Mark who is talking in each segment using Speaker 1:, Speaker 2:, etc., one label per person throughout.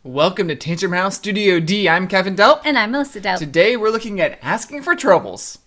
Speaker 1: Welcome to Tantrum House Studio D. I'm Kevin Delp.
Speaker 2: And I'm Melissa Delp.
Speaker 1: Today we're looking at asking for Trobils.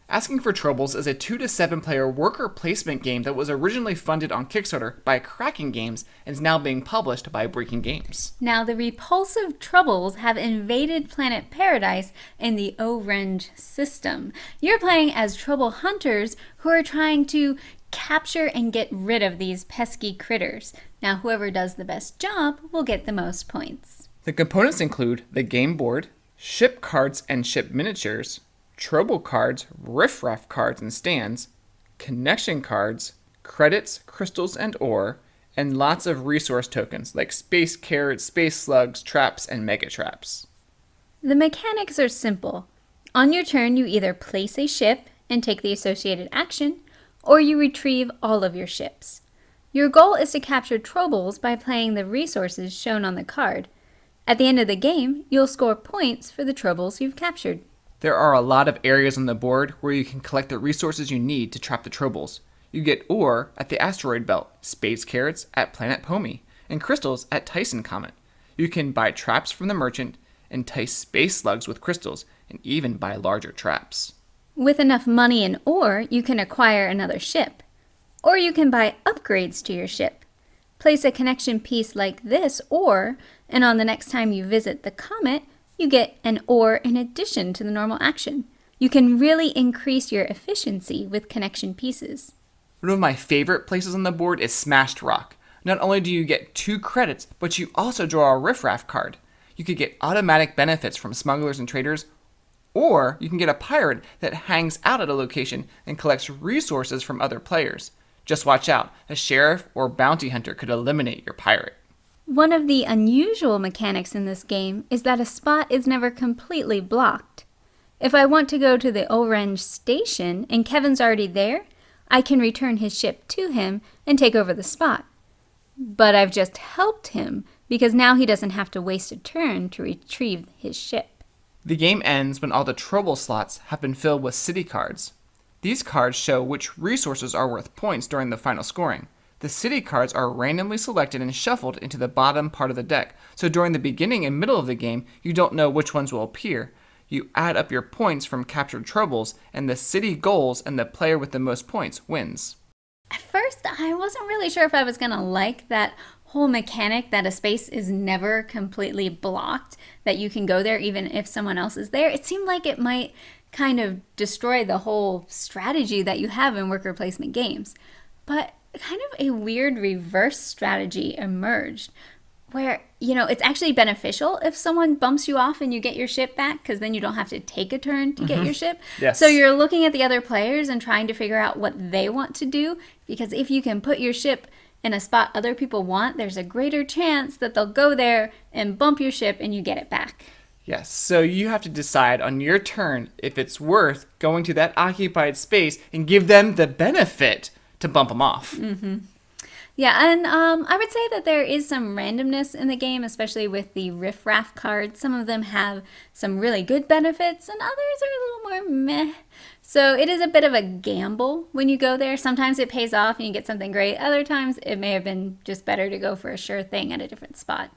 Speaker 1: Asking for Trobils is a 2 to 7 player worker placement game that was originally funded on Kickstarter by Kraken Games and is now being published by Breaking Games.
Speaker 2: Now, the repulsive Trobils have invaded planet Paradise in the Orange system. You're playing as Trobil hunters who are trying to capture and get rid of these pesky critters. Now, whoever does the best job will get the most points.
Speaker 1: The components include the game board, ship cards and ship miniatures, Trobil cards, riffraff cards and stands, connection cards, credits, crystals, and ore, and lots of resource tokens like space carrots, space slugs, traps, and mega traps.
Speaker 2: The mechanics are simple. On your turn, you either place a ship and take the associated action, or you retrieve all of your ships. Your goal is to capture Trobils by playing the resources shown on the card. At the end of the game, you'll score points for the Trobils you've captured.
Speaker 1: There are a lot of areas on the board where you can collect the resources you need to trap the Trobils. You get ore at the asteroid belt, space carrots at Planet Pomi, and crystals at Tyson Comet. You can buy traps from the merchant, entice space slugs with crystals, and even buy larger traps.
Speaker 2: With enough money and ore, you can acquire another ship. Or you can buy upgrades to your ship. Place a connection piece like this ore, and on the next time you visit the comet, you get an ore in addition to the normal action. You can really increase your efficiency with connection pieces.
Speaker 1: One of my favorite places on the board is Smashed Rock. Not only do you get 2 credits, but you also draw a riffraff card. You could get automatic benefits from smugglers and traders, or you can get a pirate that hangs out at a location and collects resources from other players. Just watch out, a sheriff or bounty hunter could eliminate your pirate.
Speaker 2: One of the unusual mechanics in this game is that a spot is never completely blocked. If I want to go to the Orange station and Kevin's already there, I can return his ship to him and take over the spot. But I've just helped him because now he doesn't have to waste a turn to retrieve his ship.
Speaker 1: The game ends when all the Trobil slots have been filled with city cards. These cards show which resources are worth points during the final scoring. The city cards are randomly selected and shuffled into the bottom part of the deck, so during the beginning and middle of the game, you don't know which ones will appear. You add up your points from captured Trobils, and the city goals and the player with the most points wins.
Speaker 2: At first, I wasn't really sure if I was going to like that whole mechanic that a space is never completely blocked, that you can go there even if someone else is there. It seemed like it might kind of destroy the whole strategy that you have in worker placement games. But kind of a weird reverse strategy emerged where, it's actually beneficial if someone bumps you off and you get your ship back, because then you don't have to take a turn to get your ship.
Speaker 1: Yes.
Speaker 2: So you're looking at the other players and trying to figure out what they want to do, because if you can put your ship in a spot other people want, there's a greater chance that they'll go there and bump your ship and you get it back.
Speaker 1: Yes, so you have to decide on your turn if it's worth going to that occupied space and give them the benefit to bump them off.
Speaker 2: Mm-hmm. Yeah, and I would say that there is some randomness in the game, especially with the riffraff cards. Some of them have some really good benefits, and others are a little more meh. So it is a bit of a gamble when you go there. Sometimes it pays off and you get something great. Other times it may have been just better to go for a sure thing at a different spot.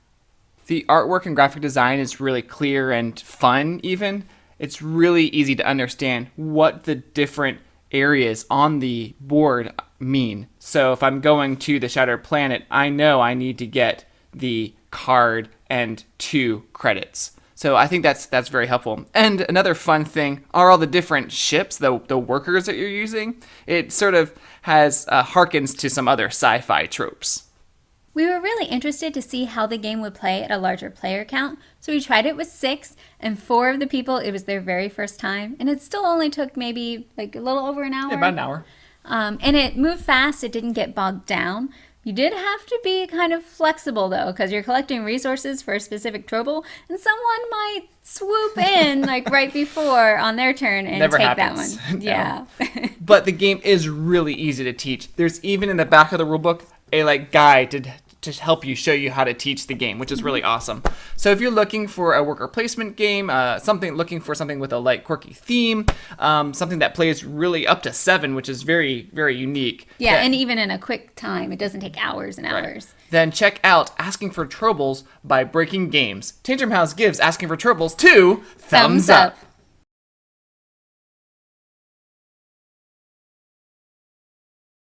Speaker 1: The artwork and graphic design is really clear and fun even. It's really easy to understand what the different areas on the board mean. So if I'm going to the Shattered Planet, I know I need to get the card and 2 credits. So I think that's very helpful. And another fun thing are all the different ships, the workers that you're using. It sort of has harkens to some other sci-fi tropes.
Speaker 2: We were really interested to see how the game would play at a larger player count, so we tried it with 6, and 4 of the people, it was their very first time, and it still only took maybe like a little over an hour.
Speaker 1: Yeah, about an hour.
Speaker 2: And it moved fast, it didn't get bogged down. You did have to be kind of flexible, though, because you're collecting resources for a specific Trobil, and someone might swoop in like right before on their turn and
Speaker 1: Never
Speaker 2: take
Speaker 1: happens.
Speaker 2: that one.
Speaker 1: No.
Speaker 2: Yeah.
Speaker 1: But the game is really easy to teach. There's even in the back of the rulebook a guide to help you, show you how to teach the game, which is really awesome. So if you're looking for a worker placement game, looking for something with a light, quirky theme, something that plays really up to 7, which is very, very unique.
Speaker 2: Yeah, and even in a quick time, it doesn't take hours and hours.
Speaker 1: Then check out Asking for Trobils by Breaking Games. Tantrum House gives Asking for Trobils 2 thumbs up.